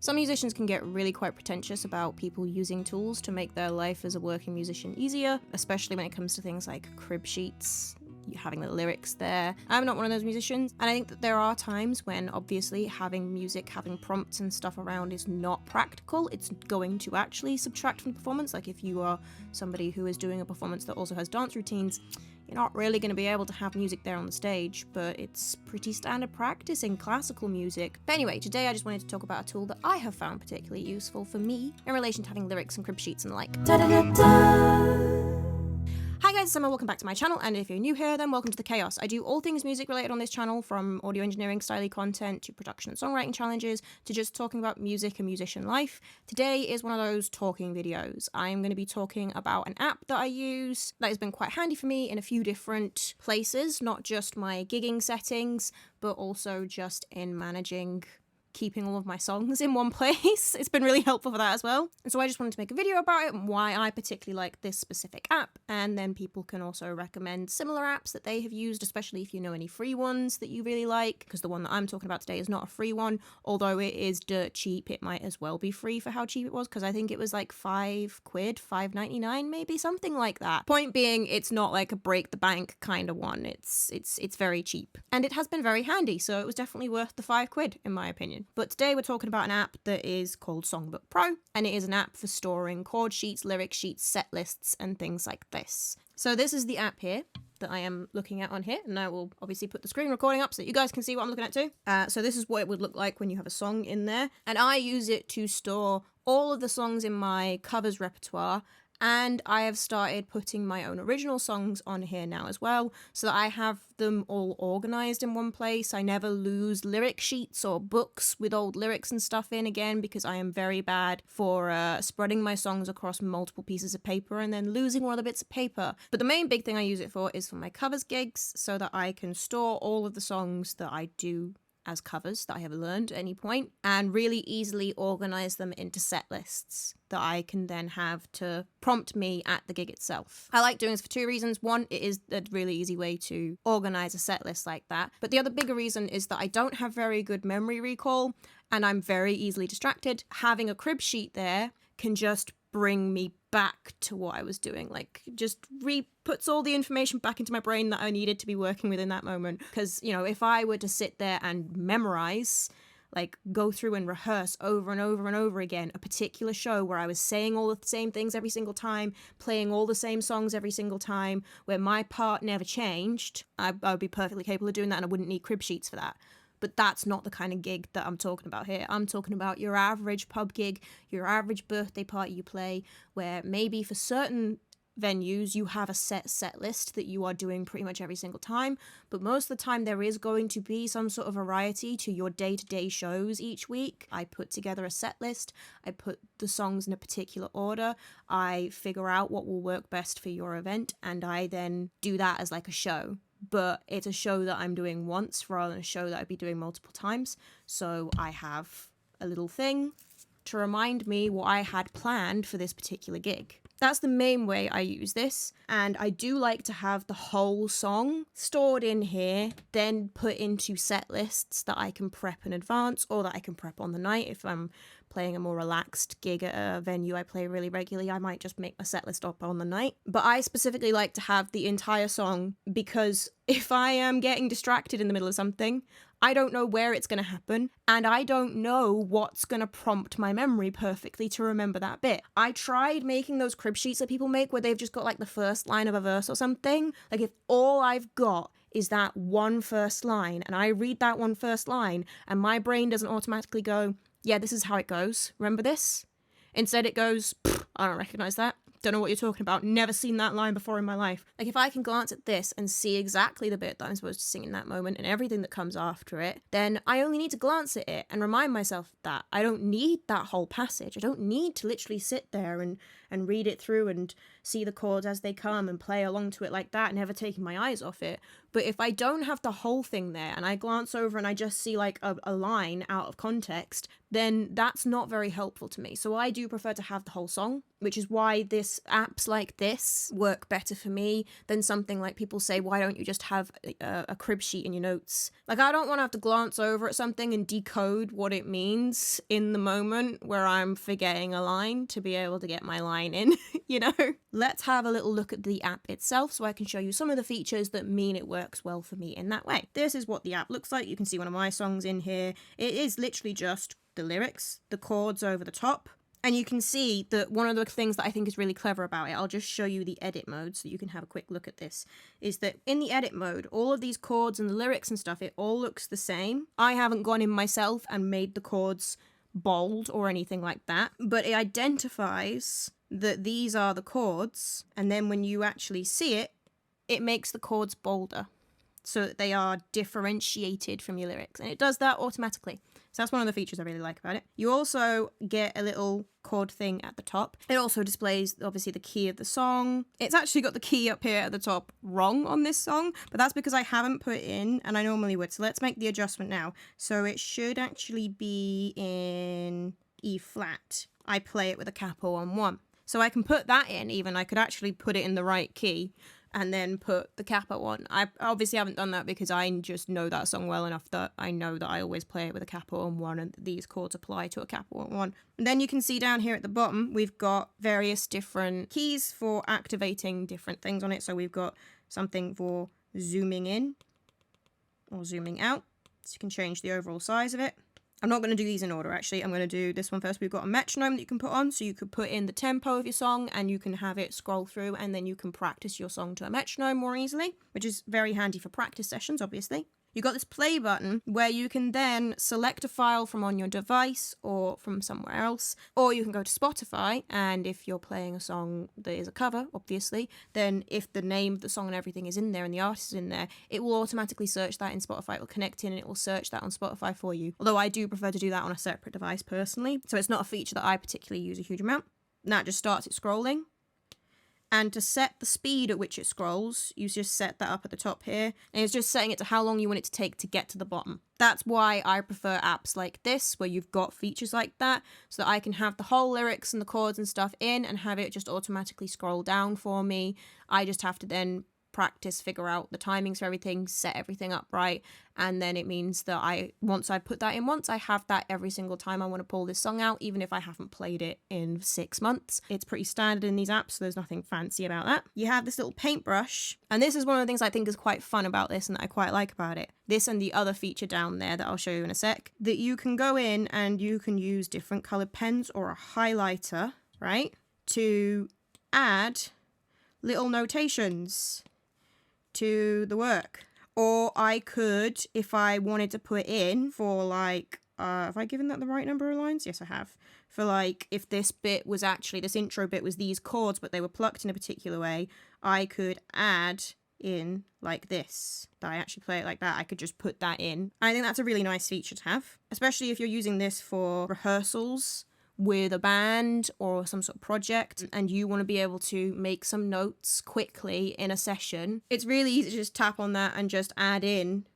Some musicians can get really quite pretentious about people using tools to make their life as a working musician easier, especially when it comes to things like crib sheets, having the lyrics there. I'm not one of those musicians, and I think that there are times when obviously having music, having prompts and stuff around is not practical. It's going to actually subtract from the performance. Like if you are somebody who is doing a performance that also has dance routines, you're not really going to be able to have music there on the stage, but it's pretty standard practice in classical music. But anyway, today I just wanted to talk about a tool that I have found particularly useful for me in relation to having lyrics and crib sheets and the like. Hi guys, it's Summer, welcome back to my channel, and if you're new here, then welcome to the chaos. I do all things music related on this channel, from audio engineering style content to production and songwriting challenges to just talking about music and musician life. Today is one of those talking videos. I'm going to be talking about an app that I use that has been quite handy for me in a few different places, not just my gigging settings, but also just in managing keeping all of my songs in one place. It's been really helpful for that as well. And so I just wanted to make a video about it and why I particularly like this specific app, and then people can also recommend similar apps that they have used, especially if you know any free ones that you really like, because the one that I'm talking about today is not a free one, although it is dirt cheap. It might as well be free for how cheap it was, because I think it was like £5, £5.99 maybe, something like that. Point being, it's not like a break the bank kind of one. It's very cheap, and it has been very handy, so it was definitely worth the £5 in my opinion. But today we're talking about an app that is called Songbook Pro, and it is an app for storing chord sheets, lyric sheets, set lists, and things like this. So this is the app here that I am looking at on here, and I will obviously put the screen recording up so that you guys can see what I'm looking at too. So this is what it would look like when you have a song in there, and I use it to store all of the songs in my covers repertoire. And I have started putting my own original songs on here now as well, so that I have them all organised in one place. I never lose lyric sheets or books with old lyrics and stuff in again, because I am very bad for spreading my songs across multiple pieces of paper and then losing one of the bits of paper. But the main big thing I use it for is for my covers gigs, so that I can store all of the songs that I do as covers that I have learned at any point, and really easily organise them into set lists that I can then have to prompt me at the gig itself. I like doing this for two reasons. One, it is a really easy way to organise a set list like that, but the other bigger reason is that I don't have very good memory recall, and I'm very easily distracted. Having a crib sheet there can just bring me back to what I was doing, like just puts all the information back into my brain that I needed to be working with in that moment. Because, you know, if I were to sit there and memorize, like go through and rehearse over and over and over again a particular show where I was saying all the same things every single time, playing all the same songs every single time, where my part never changed, I would be perfectly capable of doing that, and I wouldn't need crib sheets for that. But that's not the kind of gig that I'm talking about here. I'm talking about your average pub gig, your average birthday party you play, where maybe for certain venues you have a set list that you are doing pretty much every single time, but most of the time there is going to be some sort of variety to your day-to-day shows each week. I put together a set list, I put the songs in a particular order, I figure out what will work best for your event, and I then do that as like a show. But it's a show that I'm doing once rather than a show that I'd be doing multiple times. So I have a little thing to remind me what I had planned for this particular gig. That's the main way I use this, and I do like to have the whole song stored in here, then put into set lists that I can prep in advance, or that I can prep on the night. If I'm playing a more relaxed gig at a venue I play really regularly, I might just make my set list up on the night. But I specifically like to have the entire song, because if I am getting distracted in the middle of something, I don't know where it's going to happen, and I don't know what's going to prompt my memory perfectly to remember that bit. I tried making those crib sheets that people make where they've just got like the first line of a verse or something. Like if all I've got is that one first line, and I read that one first line, and my brain doesn't automatically go, yeah, this is how it goes, remember this? Instead it goes, I don't recognise that. Don't know what you're talking about, never seen that line before in my life. Like if I can glance at this and see exactly the bit that I'm supposed to sing in that moment and everything that comes after it, then I only need to glance at it and remind myself that I don't need that whole passage. I don't need to literally sit there and read it through and see the chords as they come and play along to it like that, never taking my eyes off it. But if I don't have the whole thing there and I glance over and I just see like a line out of context, then that's not very helpful to me. So I do prefer to have the whole song, which is why apps like this work better for me than something like people say, why don't you just have a crib sheet in your notes? Like, I don't want to have to glance over at something and decode what it means in the moment where I'm forgetting a line to be able to get my line in, you know? Let's have a little look at the app itself so I can show you some of the features that mean it works well for me in that way. This is what the app looks like. You can see one of my songs in here. It is literally just the lyrics, the chords over the top. And you can see that one of the things that I think is really clever about it, I'll just show you the edit mode so you can have a quick look at this, is that in the edit mode, all of these chords and the lyrics and stuff, it all looks the same. I haven't gone in myself and made the chords bold or anything like that, but it identifies that these are the chords, and then when you actually see it, it makes the chords bolder so that they are differentiated from your lyrics, and it does that automatically. So that's one of the features I really like about it. You also get a little chord thing at the top. It also displays, obviously, the key of the song. It's actually got the key up here at the top wrong on this song, but that's because I haven't put in, and I normally would. So let's make the adjustment now. So it should actually be in E flat. I play it with a capo on 1. So I can put that in even. I could actually put it in the right key and then put the capo on. I obviously haven't done that because I just know that song well enough that I know that I always play it with a capo on 1 and these chords apply to a capo on 1. And then you can see down here at the bottom, we've got various different keys for activating different things on it. So we've got something for zooming in or zooming out. So you can change the overall size of it. I'm not going to do these in order, actually. I'm going to do this one first. We've got a metronome that you can put on, so you could put in the tempo of your song and you can have it scroll through, and then you can practice your song to a metronome more easily, which is very handy for practice sessions, obviously. You've got this play button where you can then select a file from on your device or from somewhere else, or you can go to Spotify, and if you're playing a song that is a cover, obviously, then if the name of the song and everything is in there and the artist is in there, it will automatically search that in Spotify. It will connect in and it will search that on Spotify for you. Although I do prefer to do that on a separate device personally, so it's not a feature that I particularly use a huge amount. And that just starts it scrolling. And to set the speed at which it scrolls, you just set that up at the top here. And it's just setting it to how long you want it to take to get to the bottom. That's why I prefer apps like this, where you've got features like that, so that I can have the whole lyrics and the chords and stuff in and have it just automatically scroll down for me. I just have to then practice, figure out the timings for everything, set everything up right, and then it means that once I put that in once, I have that every single time I want to pull this song out, even if I haven't played it in 6 months. It's pretty standard in these apps, so there's nothing fancy about that. You have this little paintbrush, and this is one of the things I think is quite fun about this and that I quite like about it. This and the other feature down there that I'll show you in a sec, that you can go in and you can use different colored pens or a highlighter, right, to add little notations to the work. Or I could, if I wanted to put in for like, have I given that the right number of lines? Yes, I have. For like, if this bit was actually, this intro bit was these chords, but they were plucked in a particular way, I could add in like this, that I actually play it like that. I could just put that in. I think that's a really nice feature to have, especially if you're using this for rehearsals with a band or some sort of project and you want to be able to make some notes quickly in a session. It's really easy to just tap on that and just add in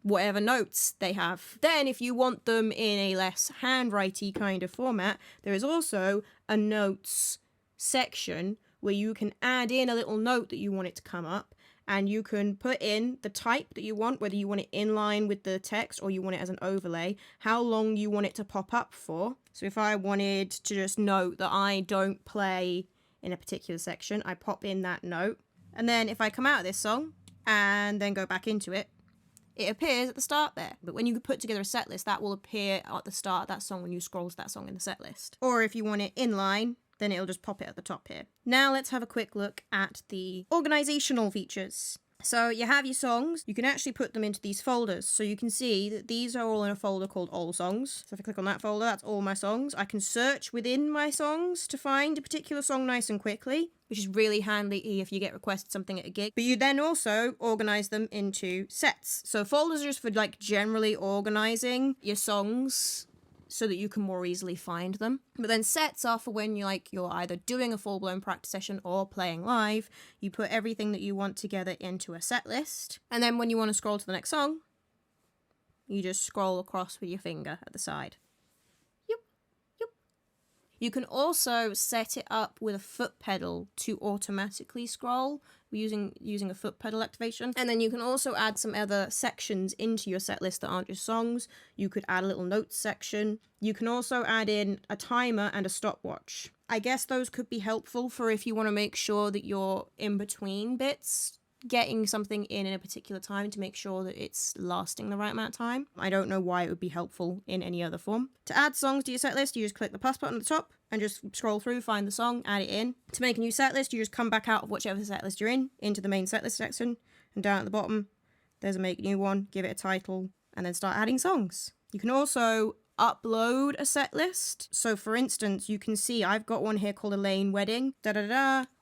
whatever notes they have. Then if you want them in a less handwritey kind of format, there is also a notes section where you can add in a little note that you want it to come up, and you can put in the type that you want, whether you want it in line with the text or you want it as an overlay, how long you want it to pop up for. So if I wanted to just note that I don't play in a particular section, I pop in that note. And then if I come out of this song and then go back into it, it appears at the start there. But when you put together a set list, that will appear at the start of that song when you scroll to that song in the set list. Or if you want it in line, then it'll just pop it at the top here. Now let's have a quick look at the organizational features. So you have your songs, you can actually put them into these folders. So you can see that these are all in a folder called All Songs. So if I click on that folder, that's all my songs. I can search within my songs to find a particular song nice and quickly, which is really handy if you get requested something at a gig. But you then also organize them into sets. So folders are just for like generally organizing your songs so that you can more easily find them. But then sets are for when you're either doing a full-blown practice session or playing live. You put everything that you want together into a set list. And then when you want to scroll to the next song, you just scroll across with your finger at the side. You can also set it up with a foot pedal to automatically scroll using a foot pedal activation. And then you can also add some other sections into your set list that aren't just songs. You could add a little notes section. You can also add in a timer and a stopwatch. I guess those could be helpful for if you want to make sure that you're in between bits, getting something in a particular time to make sure that it's lasting the right amount of time. I don't know why it would be helpful in any other form. To add songs to your set list, you just click the plus button at the top and just scroll through, find the song, add it in. To make a new set list, you just come back out of whichever set list you're in, into the main set list section, and down at the bottom, there's a make new one, give it a title, and then start adding songs. You can also upload a set list. So for instance, you can see I've got one here called Elaine Wedding,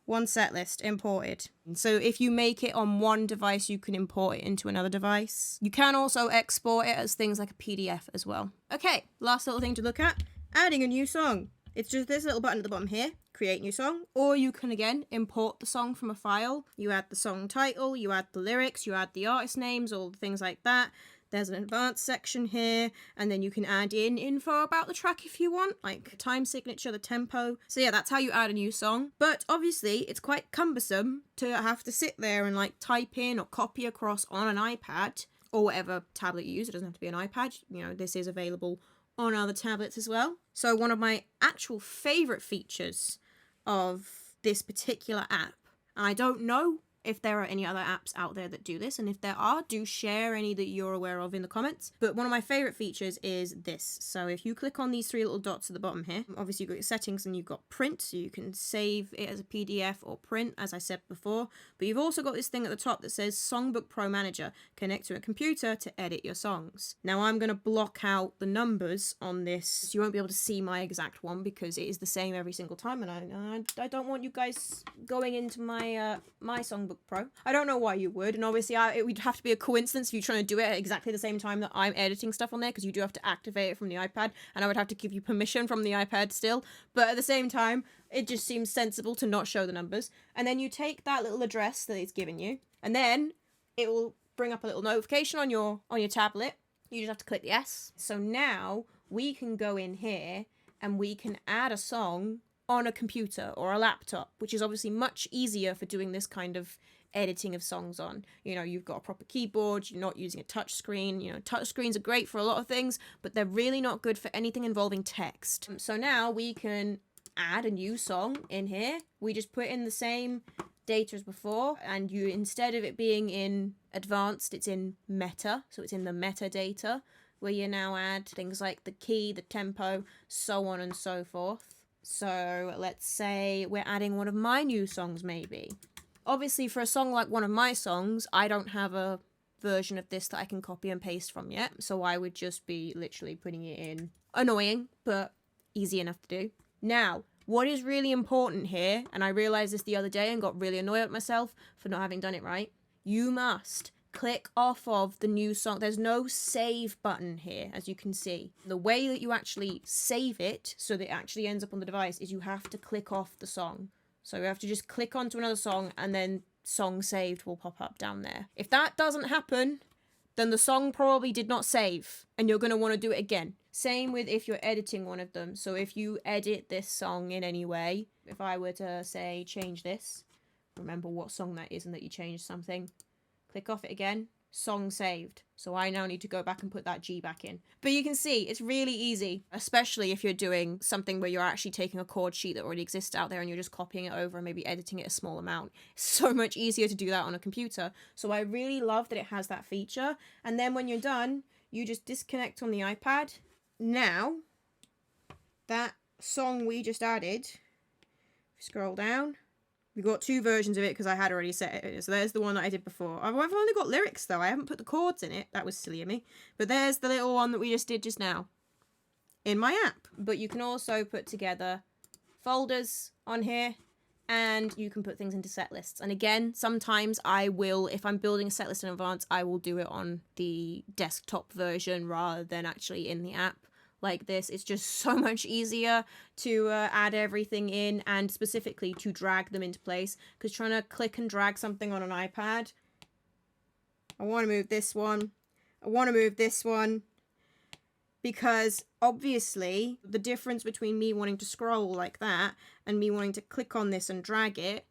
one set list imported. So if you make it on one device, you can import it into another device. You can also export it as things like a PDF as well. Okay, last little thing to look at, adding a new song. It's just this little button at the bottom here, create new song, or you can again import the song from a file. You add the song title, you add the lyrics, you add the artist names, all the things like that. There's an advanced section here, and then you can add in info about the track if you want, like time signature, the tempo. So yeah, that's how you add a new song. But obviously, it's quite cumbersome to have to sit there and type in or copy across on an iPad or whatever tablet you use. It doesn't have to be an iPad. You know, this is available on other tablets as well. So one of my actual favorite features of this particular app, and I don't know if there are any other apps out there that do this, and if there are, do share any that you're aware of in the comments. But one of my favorite features is this. So if you click on these three little dots at the bottom here, obviously you've got your settings and you've got print, so you can save it as a PDF or print, as I said before. But you've also got this thing at the top that says Songbook Pro Manager, connect to a computer to edit your songs. Now I'm going to block out the numbers on this, so you won't be able to see my exact one because it is the same every single time, and I don't want you guys going into my my Songbook Pro. I don't know why you would, and obviously it would have to be a coincidence if you're trying to do it at exactly the same time that I'm editing stuff on there, because you do have to activate it from the iPad, and I would have to give you permission from the iPad still, but at the same time, it just seems sensible to not show the numbers. And then you take that little address that it's given you, and then it will bring up a little notification on your tablet. You just have to click yes. So now we can go in here and we can add a song on a computer or a laptop, which is obviously much easier for doing this kind of editing of songs on. You know, you've got a proper keyboard, you're not using a touch screen. You know, touch screens are great for a lot of things, but they're really not good for anything involving text. So now we can add a new song in here. We just put in the same data as before, and you, instead of it being in advanced, it's in meta, so it's in the metadata, where you now add things like the key, the tempo, so on and so forth. So let's say we're adding one of my new songs maybe. Obviously for a song like one of my songs, I don't have a version of this that I can copy and paste from yet, so I would just be literally putting it in. Annoying, but easy enough to do. Now, what is really important here, and I realized this the other day and got really annoyed at myself for not having done it right, you must click off of the new song. There's no save button here, as you can see. The way that you actually save it, so that it actually ends up on the device, is you have to click off the song. So you have to just click onto another song, and then song saved will pop up down there. If that doesn't happen, then the song probably did not save, and you're going to want to do it again. Same with if you're editing one of them. So if you edit this song in any way, if I were to say change this, remember what song that is and that you changed something, click off it again, song saved. So I now need to go back and put that G back in. But you can see it's really easy, especially if you're doing something where you're actually taking a chord sheet that already exists out there and you're just copying it over and maybe editing it a small amount. It's so much easier to do that on a computer. So I really love that it has that feature. And then when you're done, you just disconnect on the iPad. Now, that song we just added, scroll down, we've got two versions of it because I had already set it. So there's the one that I did before. I've only got lyrics though. I haven't put the chords in it. That was silly of me. But there's the little one that we just did just now in my app. But you can also put together folders on here, and you can put things into set lists. And again, sometimes I will, if I'm building a set list in advance, I will do it on the desktop version rather than actually in the app. like this. It's just so much easier to add everything in, and specifically to drag them into place, because trying to click and drag something on an iPad, I want to move this one, I want to move this one, because obviously the difference between me wanting to scroll like that and me wanting to click on this and drag it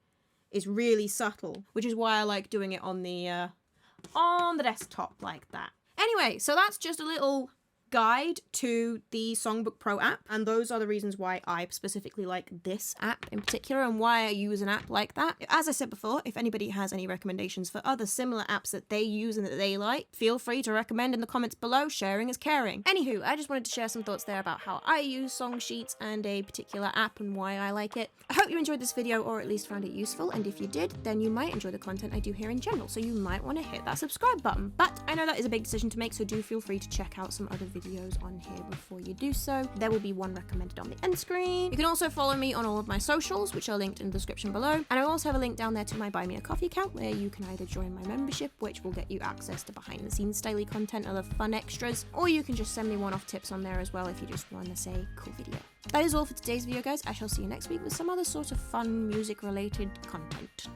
is really subtle, which is why I like doing it on the desktop like that. Anyway, so that's just a little guide to the Songbook Pro app, and those are the reasons why I specifically like this app in particular and why I use an app like that. As I said before, if anybody has any recommendations for other similar apps that they use and that they like, feel free to recommend in the comments below. Sharing is caring. Anywho, I just wanted to share some thoughts there about how I use song sheets and a particular app and why I like it. I hope you enjoyed this video, or at least found it useful, and if you did, then you might enjoy the content I do here in general, so you might want to hit that subscribe button. But I know that is a big decision to make, so do feel free to check out some other videos on here before you do so. There will be one recommended on the end screen. You can also follow me on all of my socials, which are linked in the description below, and I also have a link down there to my Buy Me a Coffee account, where you can either join my membership, which will get you access to behind the scenes daily content, other fun extras, or you can just send me one-off tips on there as well if you just want to say cool video. That is all for today's video, guys. I shall see you next week with some other sort of fun music related content.